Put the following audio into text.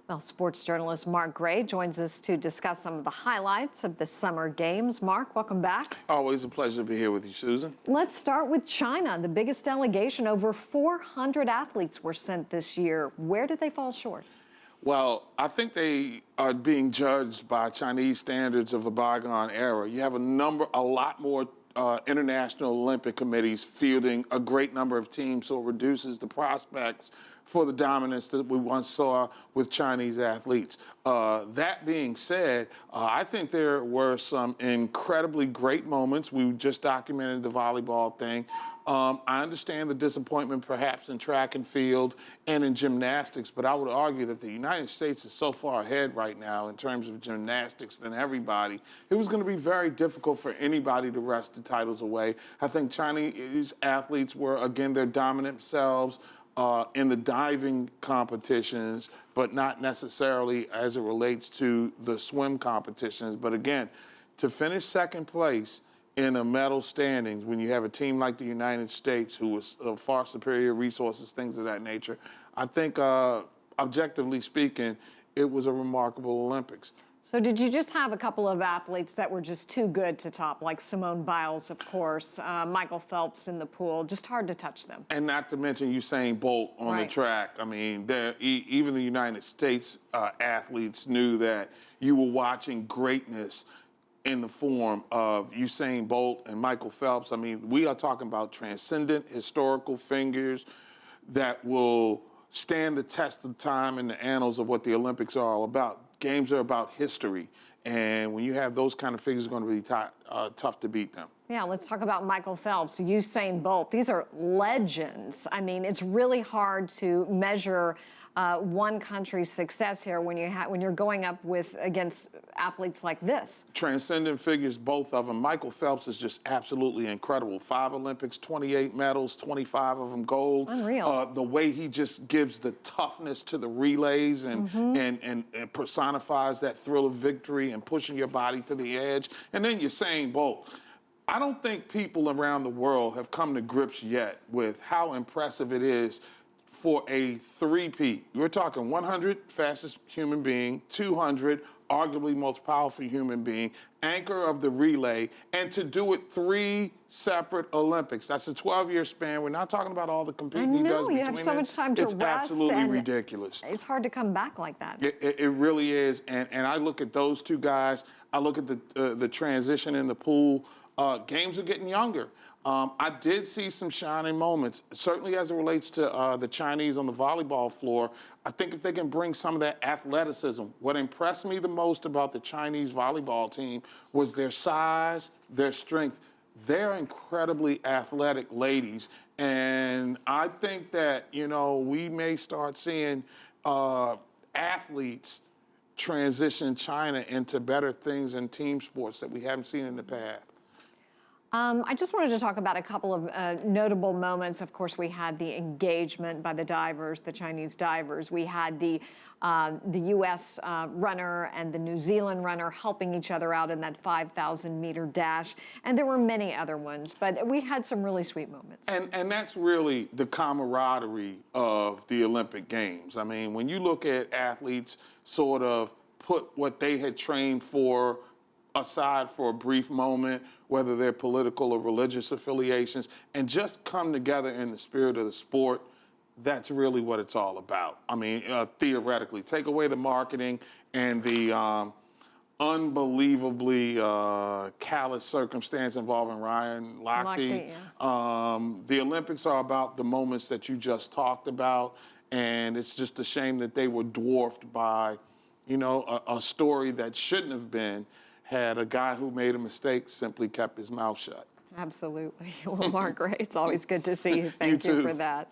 Well, sports journalist Mark Gray joins us to discuss some of the highlights of the summer games. Mark, welcome back. Always a pleasure to be here with you, Susan. Let's start with China, the biggest delegation. Over 400 athletes were sent this year. Where did they fall short? Well, I think they are being judged by Chinese standards of a bygone era. You have a lot more international Olympic committees fielding a great number of teams, so it reduces the prospects for the dominance that we once saw with Chinese athletes. That being said, I think there were some incredibly great moments. We just documented the volleyball thing. I understand the disappointment perhaps in track and field and in gymnastics, but I would argue that the United States is so far ahead right now in terms of gymnastics than everybody. It was going to be very difficult for anybody to wrest the titles away. I think Chinese athletes were, again, their dominant selves in the diving competitions, but not necessarily as it relates to the swim competitions. But again, to finish second place in a medal standings when you have a team like the United States who was far superior resources, things of that nature, I think objectively speaking, it was a remarkable Olympics. So did you just have a couple of athletes that were just too good to top, like Simone Biles, of course, Michael Phelps in the pool, just hard to touch them? And not to mention Usain Bolt on the track. I mean, even the United States athletes knew that you were watching greatness in the form of Usain Bolt and Michael Phelps. I mean, we are talking about transcendent historical figures that will stand the test of time in the annals of what the Olympics are all about. Games are about history, and when you have those kind of figures, it's going to be tough to beat them. Yeah, let's talk about Michael Phelps, Usain Bolt. These are legends. I mean, it's really hard to measure one country's success here when you're going up against athletes like this. Transcendent figures, both of them. Michael Phelps is just absolutely incredible. 5 Olympics, 28 medals, 25 of them gold. Unreal. The way he just gives the toughness to the relays and personifies that thrill of victory and pushing your body to the edge. And then Usain Bolt. I don't think people around the world have come to grips yet with how impressive it is for a three-peat. We're talking 100, fastest human being, 200, arguably most powerful human being, anchor of the relay, and to do it 3 separate Olympics. That's a 12-year span. We're not talking about all the competing he does between them. You have so much time to rest. It's absolutely ridiculous. It's hard to come back like that. It really is. And I look at those two guys. I look at the transition in the pool. Games are getting younger. I did see some shining moments, certainly as it relates to the Chinese on the volleyball floor. I think if they can bring some of that athleticism. What impressed me the most about the Chinese volleyball team was their size, their strength. They're incredibly athletic ladies. And I think that, we may start seeing athletes transition China into better things in team sports that we haven't seen in the past. I just wanted to talk about a couple of notable moments. Of course, we had the engagement by the divers, the Chinese divers. We had the U.S. runner and the New Zealand runner helping each other out in that 5,000-meter dash. And there were many other ones, but we had some really sweet moments. And that's really the camaraderie of the Olympic Games. I mean, when you look at athletes sort of put what they had trained for aside for a brief moment, whether they're political or religious affiliations, and just come together in the spirit of the sport, that's really what it's all about. I mean, theoretically, take away the marketing and the unbelievably callous circumstance involving Ryan Lochte. The Olympics are about the moments that you just talked about, and it's just a shame that they were dwarfed by, a story that shouldn't have been, had a guy who made a mistake simply kept his mouth shut. Absolutely. Well, Mark, it's always good to see you. Thank you for that.